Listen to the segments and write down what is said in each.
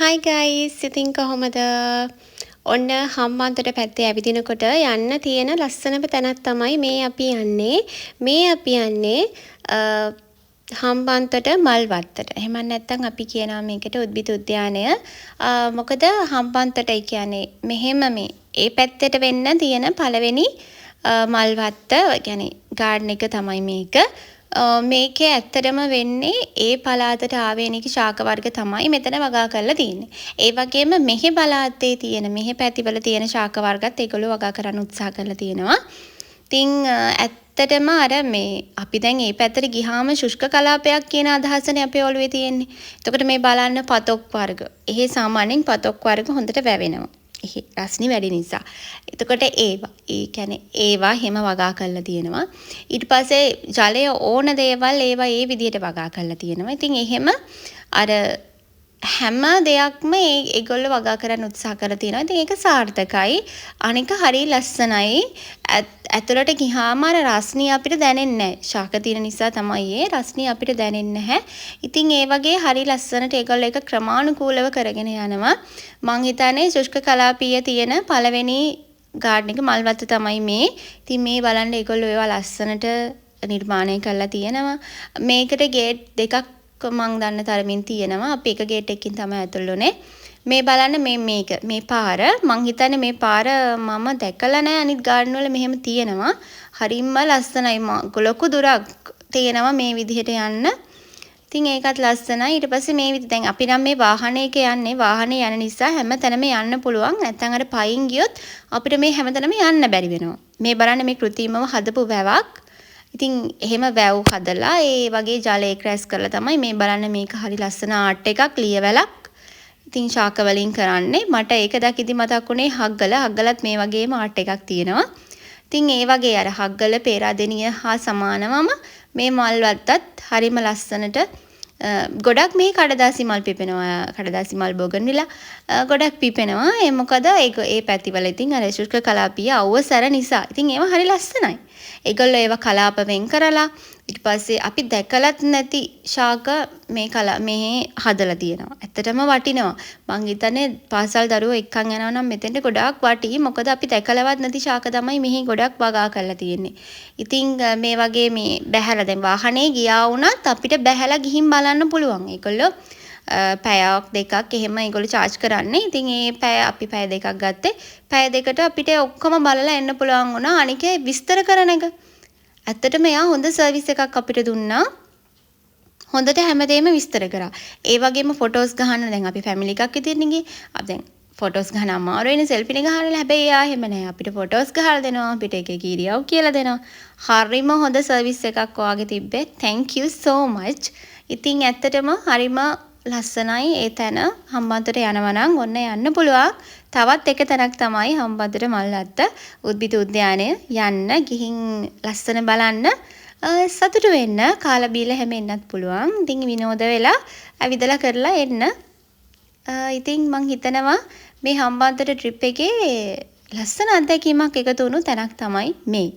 Hi guys, ඉතින් කොහොමද? ඔන්න හම්බන්තොට පැත්තේ ඇවිදිනකොට යන්න තියෙන ලස්සනම තැනක් තමයි මේ අපි යන්නේ. මේ අපි යන්නේ හම්බන්තොට මල්වත්තට. එහෙම නැත්නම් අපි කියනවා මේකට උද්භිද උද්‍යානය. මොකද හම්බන්තොට කියන්නේ මෙහෙම මේ ඒ පැත්තට වෙන්න තියෙන පළවෙනි මල්වත්ත, කියන්නේ ගාඩන් එක තමයි මේක. මේකේ ඇත්තටම වෙන්නේ ඒ පළාතට ආවේනික ශාක වර්ග තමයි මෙතන වගා කරලා තියෙන්නේ. ඒ වගේම මෙහි පළාතේ තියෙන මෙහි පැතිවල තියෙන ශාක වර්ගත් ඒගොල්ලෝ වගා කරන්න උත්සාහ කරලා තියෙනවා. ඉතින් ඇත්තටම අර මේ අපි දැන් මේ පැත්තට ගිහාම ශුෂ්ක කලාපයක් කියන අදහසනේ අපේ ඔළුවේ තියෙන්නේ. එතකොට මේ බලන්න පතොක් වර්ග. එහි සාමාන්‍යයෙන් පතොක් වර්ග හොඳට වැවෙනවා. එහි රස්නි වැඩි නිසා. එතකොට ඒ කියන්නේ ඒවා හැම වගා කරලා තියෙනවා. ඊට පස්සේ ජලය ඕන දේවල් ඒවා ඒ විදිහට වගා කරලා තියෙනවා. ඉතින් එහෙම අර හැම දෙයක්ම ඒගොල්ලෝ වගා කරන්න උත්සාහ කරලා තියෙනවා. ඉතින් ඒක සාර්ථකයි. අනික හරි ලස්සනයි. ඇතුළට ගියාම අර රස්නිය අපිට දැනෙන්නේ නැහැ. ශාක තියෙන නිසා තමයි ඒ රස්නිය අපිට දැනෙන්නේ නැහැ. ඉතින් ඒ වගේ හරි ලස්සනට ඒගොල්ලෝ ඒක ක්‍රමානුකූලව කරගෙන යනවා. මං හිතන්නේ ශුෂ්ක කලාපීය තියෙන පළවෙනි ගාඩන් එක මල්වත්ත තමයි මේ. ඉතින් මේ බලන්න ඒගොල්ලෝ ඒවා ලස්සනට නිර්මාණය කරලා තියෙනවා. මේකට ගේට් දෙකක් මං දන්න තරමින් තියෙනවා. අපි එක ගේට් එකකින් තමයි ඇතුල් වුනේ. මේ බලන්න මේ පාර මං හිතන්නේ මේ පාර මම දැකලා නැහැ අනිත් ගාඩන් වල මෙහෙම තියෙනවා. හරිම ලස්සනයි. ලොකු දුරක් තියෙනවා මේ විදිහට යන්න. ඉතින් ඒකත් ලස්සනයි. ඊට පස්සේ මේ විදිහ දැන් අපි නම් මේ වාහනයක යන්නේ. වාහනේ යන නිසා හැම තැනම යන්න පුළුවන්. නැත්නම් අර පයින් ගියොත් අපිට මේ හැම තැනම යන්න බැරි වෙනවා. මේ බලන්න මේ කෘත්‍රිමව හදපු වැවක්. ඉතින් එහෙම වැව් හදලා ඒ වගේ ජලය ක්‍රැස් කරලා තමයි මේ බලන්න මේක හරි ලස්සන ආර්ට් එකක් ලියවැලක්. ඉතින් ශාක වලින් කරන්නේ. මට ඒක දැක්කදී මතක් වුණේ හග්ගලත් මේ වගේම ආර්ට් එකක් තියෙනවා. ඉතින් ඒ වගේ අර හග්ගල පේරාදෙණිය හා සමානවම මේ මල්වත්තත් හරිම ලස්සනට ගොඩක් මේ කඩදාසි මල් පිපෙනවා. කඩදාසි මල් බොගන්විලා ගොඩක් පිපෙනවා. ඒ මොකද ඒ පැතිවල ඉතින් අර ශුෂ්ක කලාපීය අවසර නිසා. ඉතින් ඒවා හරි ලස්සනයි. ඒගොල්ලෝ ඒවා කලාප වෙන් කරලා ඊට පස්සේ අපි දැකලත් නැති ශාක මේ හදලා තියෙනවා. ඇත්තටම වටිනවා. මං හිතන්නේ පාසල් දරුවෝ එක්කන් යනවා නම් මෙතෙන්ට ගොඩාක් වටි. මොකද අපි දැකලවත් නැති ශාක තමයි මෙහි ගොඩක් වගා කරලා තියෙන්නේ. ඉතින් මේ වගේ මේ බැහැලා දැන් වාහනේ ගියා වුණත් අපිට බැහැලා ගිහින් බලන්න පුළුවන්. ඒගොල්ලෝ පැයක් දෙකක් එහෙම ඒගොල්ලෝ charge කරන්නේ. ඉතින් අපි පැය දෙකක් ගත්තේ. පැය දෙකට අපිට ඔක්කොම බලලා එන්න පුළුවන් වුණා. අනිකේ විස්තර කරන එක. ඇත්තටම එයා හොඳ සර්විස් එකක් අපිට දුන්නා. හොඳට හැමදේම විස්තර කරා. ඒ වගේම ෆොටෝස් ගහන්න දැන් අපි ෆැමිලි එකක් විදිහට ගියේ. අපි දැන් ෆොටෝස් ගහන අමාරු වෙන සෙල්ෆි නේ ගහන්න. හැබැයි එයා එහෙම නැහැ. අපිට ෆොටෝස් ගහලා දෙනවා. අපිට එකේ කීරියව කියලා දෙනවා. හරිම හොඳ සර්විස් එකක් ඔයාගේ තිබ්බේ. thank you so much. ඉතින් ඇත්තටම හරිම ලස්සනයි ඒ තැන. හම්බන්තොට යනවා නම් ඔන්න යන්න පුළුවන්. තවත් එක තැනක් තමයි හම්බන්තොට මල්වත්ත උද්භිද උද්‍යානය. යන්න ගිහින් ලස්සන බලන්න සතුටු වෙන්න කාලා බීලා හැම එන්නත් පුළුවන්. ඉතින් විනෝද වෙලා ඇවිදලා කරලා එන්න. ඉතින් මං හිතනවා මේ හම්බන්තොට ට්‍රිප් එකේ ලස්සන අත්දැකීමක් එකතු වුණු තැනක් තමයි මේ.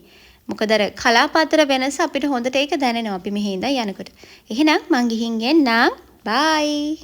මොකද අර කලාපාතර වෙනස අපිට හොඳට ඒක දැනෙනවා අපි මෙහි ඉඳන් යනකොට. එහෙනම් මං ගිහින් එන්නම්. Bye.